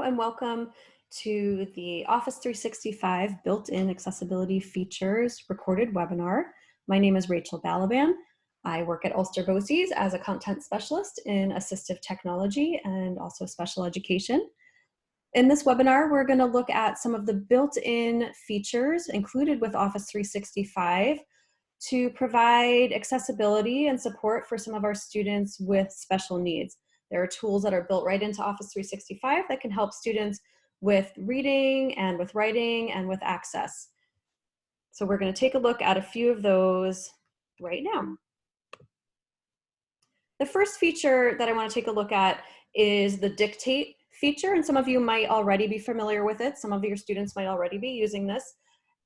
and welcome to the Office 365 Built-in Accessibility Features recorded webinar. My name is Rachel Balaban. I work at Ulster BOCES as a content specialist in assistive technology and also special education. In this webinar, we're going to look at some of the built-in features included with Office 365 to provide accessibility and support for some of our students with special needs. There are tools that are built right into Office 365 that can help students with reading and with writing and with access. So we're going to take a look at a few of those right now. The first feature that I want to take a look at is the dictate feature, and some of you might already be familiar with it. Some of your students might already be using this.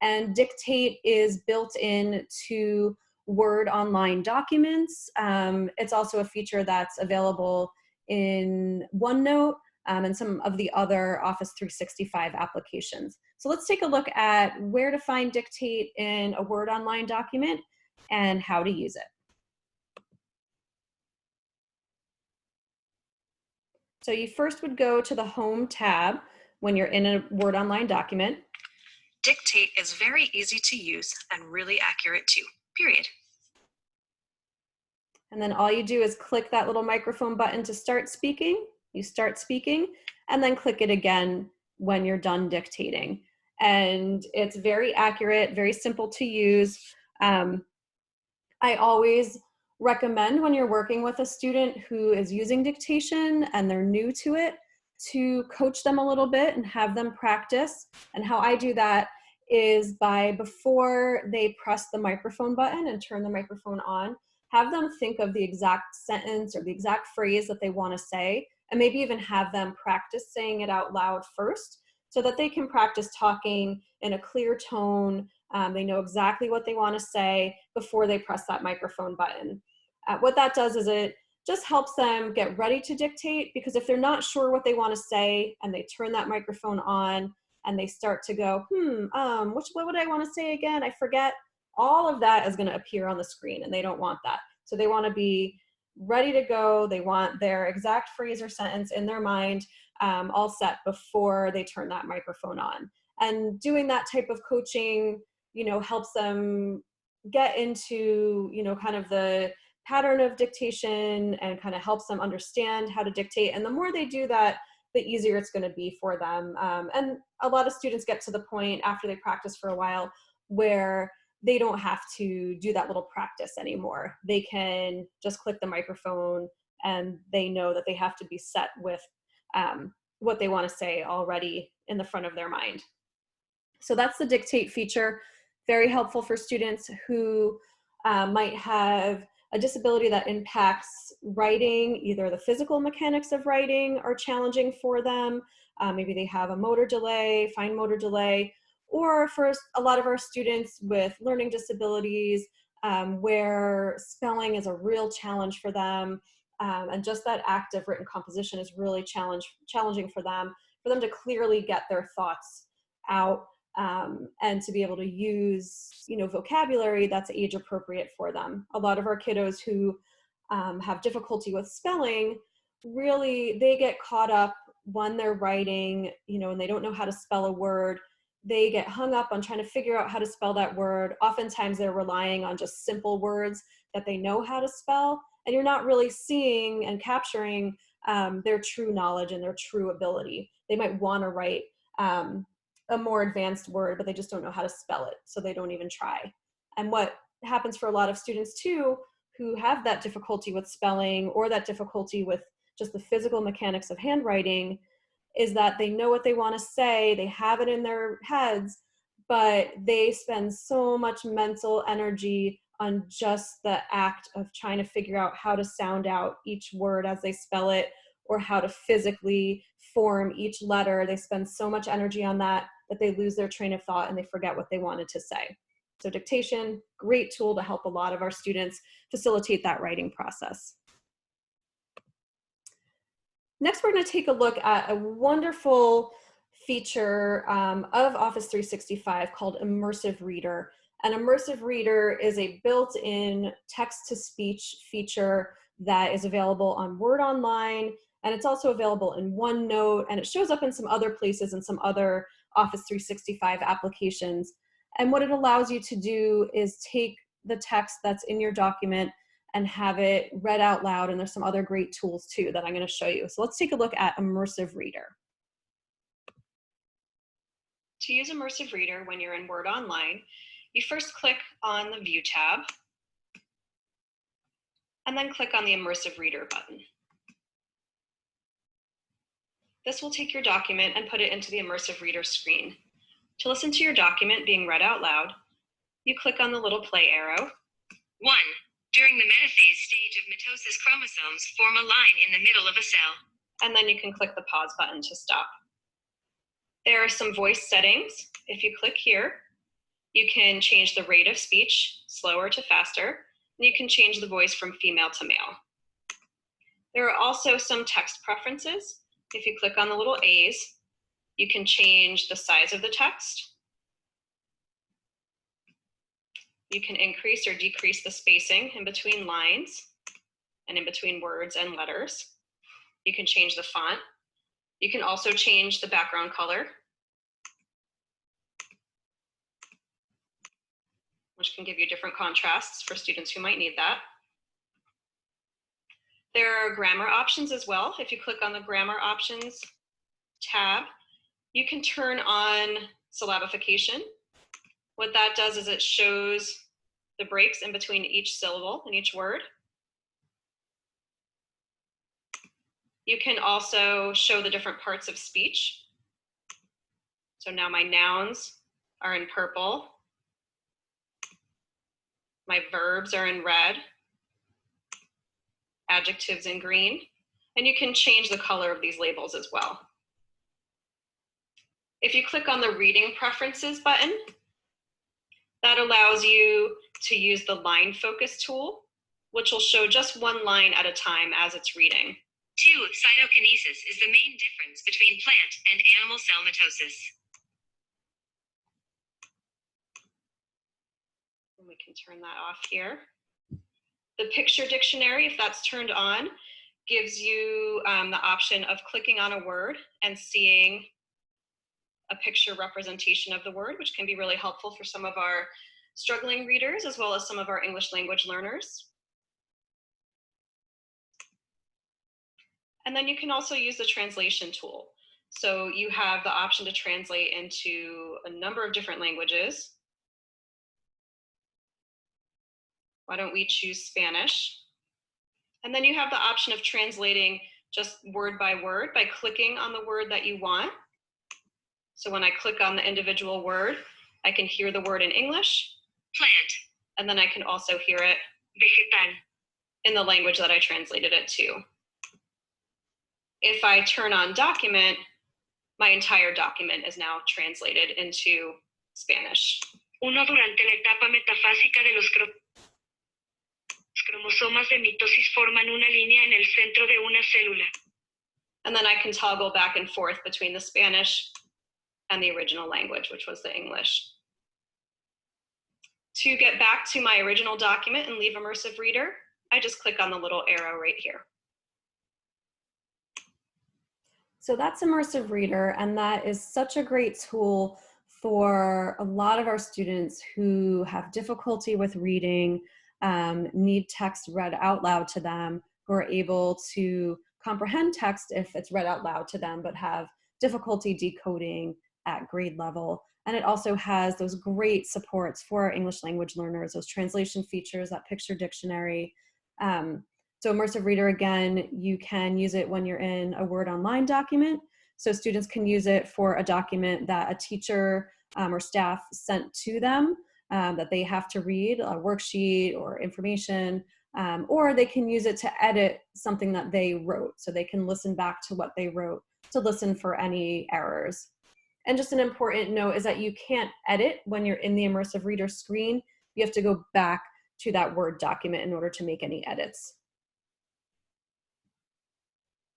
And dictate is built into Word Online documents. It's also a feature that's available in OneNote and some of the other Office 365 applications. So let's take a look at where to find dictate in a Word Online document and how to use it. So you first would go to the Home tab when you're in a Word Online document. Dictate is very easy to use and really accurate too, period. And then all you do is click that little microphone button to start speaking. You start speaking and then click it again when you're done dictating. And it's very accurate, very simple to use. I always recommend when you're working with a student who is using dictation and they're new to it to coach them a little bit and have them practice. And how I do that is by, before they press the microphone button and turn the microphone on, have them think of the exact sentence or the exact phrase that they want to say, and maybe even have them practice saying it out loud first so that they can practice talking in a clear tone. They know exactly what they want to say before they press that microphone button. What that does is it just helps them get ready to dictate, because if they're not sure what they want to say and they turn that microphone on and they start to go, what would I want to say again? I forget. All of that is going to appear on the screen, and they don't want that. So they want to be ready to go. They want their exact phrase or sentence in their mind all set before they turn that microphone on. And doing that type of coaching, helps them get into, kind of the pattern of dictation and kind of helps them understand how to dictate. And the more they do that, the easier it's going to be for them. And a lot of students get to the point after they practice for a while where they don't have to do that little practice anymore. They can just click the microphone and they know that they have to be set with what they want to say already in the front of their mind. So that's the dictate feature. Very helpful for students who might have a disability that impacts writing. Either the physical mechanics of writing are challenging for them. Maybe they have a motor delay, fine motor delay, or for a lot of our students with learning disabilities, where spelling is a real challenge for them. And just that act of written composition is really challenging for them to clearly get their thoughts out. And to be able to use, vocabulary that's age appropriate for them. A lot of our kiddos who have difficulty with spelling, really, they get caught up when they're writing, and they don't know how to spell a word. They get hung up on trying to figure out how to spell that word. Oftentimes they're relying on just simple words that they know how to spell, and you're not really seeing and capturing their true knowledge and their true ability. They might want to write a more advanced word, but they just don't know how to spell it, so they don't even try. And what happens for a lot of students too, who have that difficulty with spelling or that difficulty with just the physical mechanics of handwriting, is that they know what they want to say, they have it in their heads, but they spend so much mental energy on just the act of trying to figure out how to sound out each word as they spell it, or how to physically form each letter. They spend so much energy on that they lose their train of thought and they forget what they wanted to say. So dictation, great tool to help a lot of our students facilitate that writing process. Next, we're going to take a look at a wonderful feature of Office 365 called Immersive Reader. An Immersive Reader is a built-in text-to-speech feature that is available on Word Online And it's also available in OneNote, and it shows up in some other places and some other Office 365 applications. And what it allows you to do is take the text that's in your document and have it read out loud. And there's some other great tools too that I'm going to show you. So let's take a look at Immersive Reader. To use Immersive Reader when you're in Word Online, you first click on the View tab, and then click on the Immersive Reader button. This will take your document and put it into the Immersive Reader screen. To listen to your document being read out loud, you click on the little play arrow. 1. During the metaphase stage of mitosis, chromosomes form a line in the middle of a cell. And then you can click the pause button to stop. There are some voice settings. If you click here, you can change the rate of speech, slower to faster, and you can change the voice from female to male. There are also some text preferences. If you click on the little A's, you can change the size of the text. You can increase or decrease the spacing in between lines and in between words and letters. You can change the font. You can also change the background color, which can give you different contrasts for students who might need that. There are grammar options as well. If you click on the grammar options tab, you can turn on syllabification. What that does is it shows the breaks in between each syllable and each word. You can also show the different parts of speech. So now my nouns are in purple. My verbs are in red. Adjectives in green. And you can change the color of these labels as well. If you click on the Reading Preferences button, that allows you to use the line focus tool, which will show just one line at a time as it's reading. 2. Cytokinesis is the main difference between plant and animal cell mitosis. And we can turn that off here. The picture dictionary, if that's turned on, gives you the option of clicking on a word and seeing a picture representation of the word, which can be really helpful for some of our struggling readers as well as some of our English language learners. And then you can also use the translation tool. So you have the option to translate into a number of different languages. Why don't we choose Spanish? And then you have the option of translating just word by word by clicking on the word that you want. So when I click on the individual word, I can hear the word in English. Plant. And then I can also hear it Vegetal. in the language that I translated it to. If I turn on document, my entire document is now translated into Spanish. 1. Durante la etapa metafásica de los cromosomas de mitosis forman una línea en el centro de una célula. And then I can toggle back and forth between the Spanish and the original language, which was the English. To get back to my original document and leave Immersive Reader, I just click on the little arrow right here. So that's Immersive Reader, and that is such a great tool for a lot of our students who have difficulty with reading, need text read out loud to them, who are able to comprehend text if it's read out loud to them, but have difficulty decoding at grade level. And it also has those great supports for our English language learners, those translation features, that picture dictionary. So Immersive Reader, again, you can use it when you're in a Word Online document. So students can use it for a document that a teacher or staff sent to them that they have to read, a worksheet or information, or they can use it to edit something that they wrote. So they can listen back to what they wrote to listen for any errors. And just an important note is that you can't edit when you're in the Immersive Reader screen. You have to go back to that Word document in order to make any edits.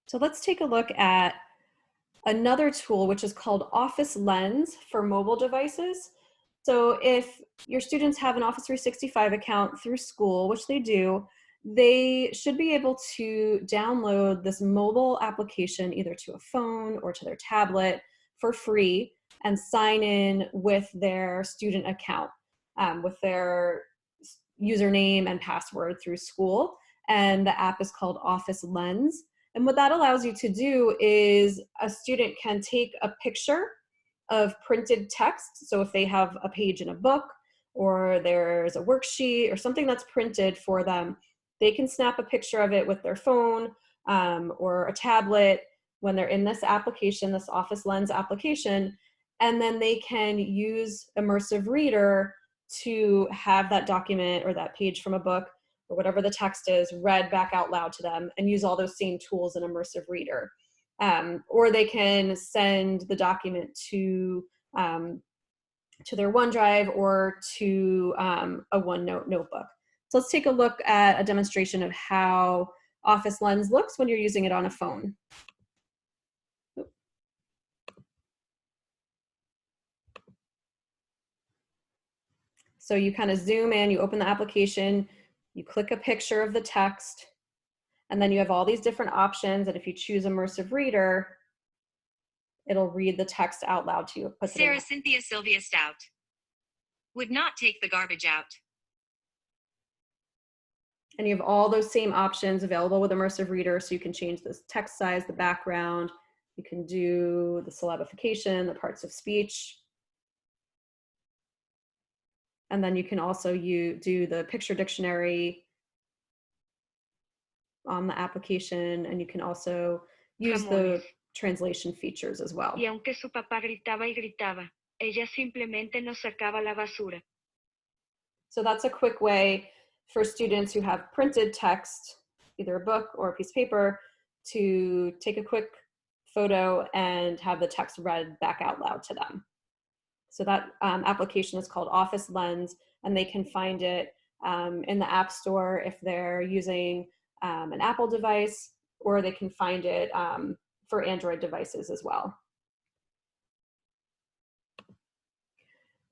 So let's take a look at another tool, which is called Office Lens for mobile devices. So if your students have an Office 365 account through school, which they do, they should be able to download this mobile application either to a phone or to their tablet for free and sign in with their student account, with their username and password through school. And the app is called Office Lens. And what that allows you to do is a student can take a picture of printed text. So if they have a page in a book or there's a worksheet or something that's printed for them, they can snap a picture of it with their phone or a tablet when they're in this application, this Office Lens application, and then they can use Immersive Reader to have that document or that page from a book or whatever the text is read back out loud to them and use all those same tools in Immersive Reader. Or they can send the document to their OneDrive or to a OneNote notebook. So let's take a look at a demonstration of how Office Lens looks when you're using it on a phone. So you kind of zoom in, you open the application, you click a picture of the text, and then you have all these different options. And if you choose Immersive Reader, it'll read the text out loud to you. Sarah Cynthia Sylvia Stout would not take the garbage out. And you have all those same options available with Immersive Reader. So you can change the text size, the background, you can do the syllabification, the parts of speech. And then you can also do the picture dictionary on the application, and you can also use the translation features as well. Y aunque su papá gritaba y gritaba, ella simplemente no sacaba la basura. So that's a quick way for students who have printed text, either a book or a piece of paper, to take a quick photo and have the text read back out loud to them. So that application is called Office Lens, and they can find it in the App Store if they're using an Apple device, or they can find it for Android devices as well.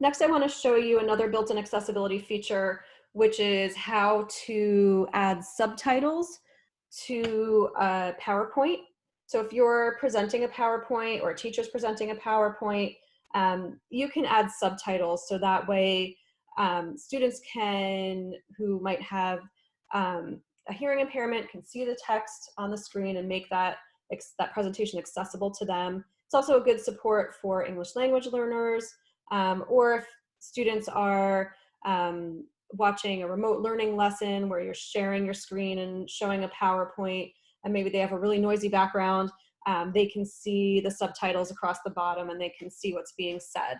Next, I want to show you another built-in accessibility feature, which is how to add subtitles to a PowerPoint. So if you're presenting a PowerPoint or a teacher's presenting a PowerPoint, you can add subtitles so that way students who might have a hearing impairment can see the text on the screen and make that presentation accessible to them. It's also a good support for English language learners, or if students are watching a remote learning lesson where you're sharing your screen and showing a PowerPoint, and maybe they have a really noisy background, they can see the subtitles across the bottom and they can see what's being said.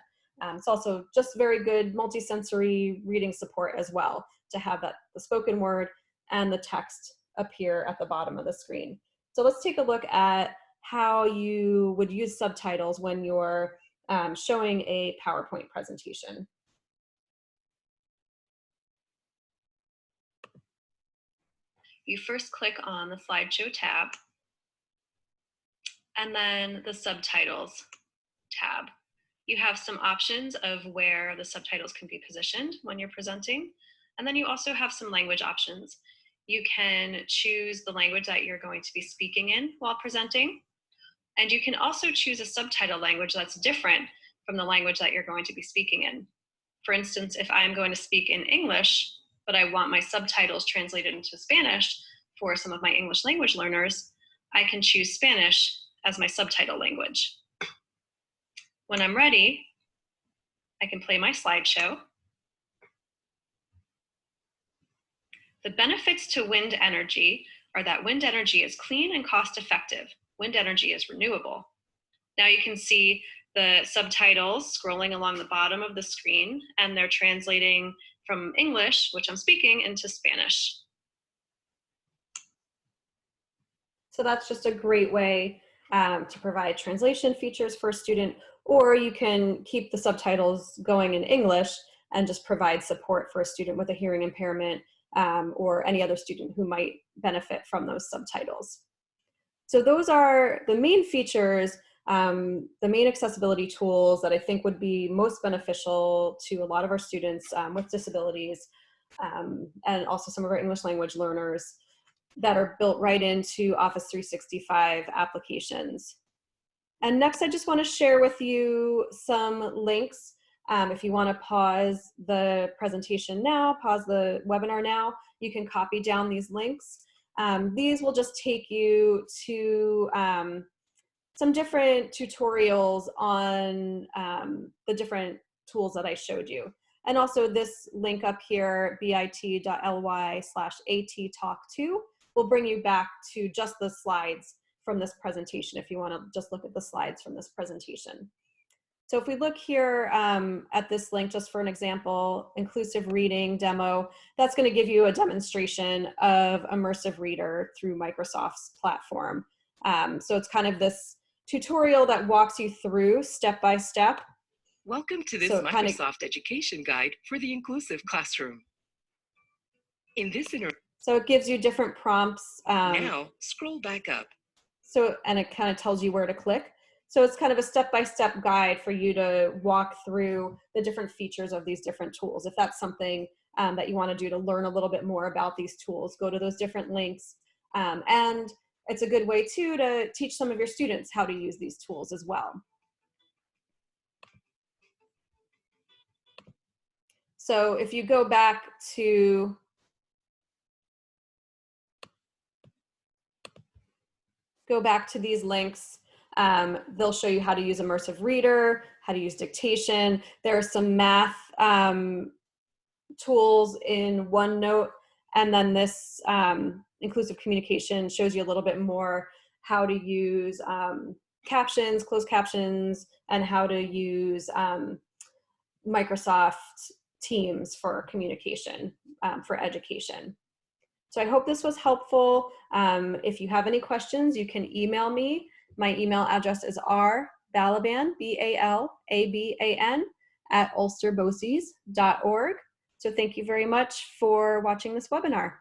It's also just very good multisensory reading support as well, to have the spoken word and the text appear at the bottom of the screen. So let's take a look at how you would use subtitles when you're showing a PowerPoint presentation. You first click on the slideshow tab, and then the subtitles tab. You have some options of where the subtitles can be positioned when you're presenting. And then you also have some language options. You can choose the language that you're going to be speaking in while presenting. And you can also choose a subtitle language that's different from the language that you're going to be speaking in. For instance, if I'm going to speak in English, but I want my subtitles translated into Spanish for some of my English language learners, I can choose Spanish as my subtitle language. When I'm ready, I can play my slideshow. The benefits to wind energy are that wind energy is clean and cost-effective. Wind energy is renewable. Now you can see the subtitles scrolling along the bottom of the screen, and they're translating from English, which I'm speaking, into Spanish. So that's just a great way to provide translation features for a student, or you can keep the subtitles going in English and just provide support for a student with a hearing impairment or any other student who might benefit from those subtitles. So those are the main features, the main accessibility tools that I think would be most beneficial to a lot of our students with disabilities. and also some of our English language learners that are built right into Office 365 applications. And next, I just want to share with you some links. If you want to pause the presentation now, pause the webinar now, you can copy down these links. These will just take you to some different tutorials on the different tools that I showed you. And also this link up here, bit.ly/attalk2, will bring you back to just the slides from this presentation if you want to just look at the slides from this presentation. So if we look here at this link, just for an example, inclusive reading demo, that's going to give you a demonstration of Immersive Reader through Microsoft's platform. So it's kind of this tutorial that walks you through step by step. Welcome to this Microsoft Education Guide for the Inclusive Classroom. In this so it gives you different prompts. Now, scroll back up. And it kind of tells you where to click. So it's kind of a step-by-step guide for you to walk through the different features of these different tools. If that's something that you want to do to learn a little bit more about these tools, go to those different links. And it's a good way too to teach some of your students how to use these tools as well. So if you go back to these links, they'll show you how to use Immersive Reader, how to use dictation. There are some math tools in OneNote, and then this inclusive communication shows you a little bit more how to use captions, closed captions, and how to use Microsoft Teams for communication for education. So I hope this was helpful. If you have any questions, you can email me. My email address is rbalaban, B-A-L-A-B-A-N, @ulsterboces.org. So thank you very much for watching this webinar.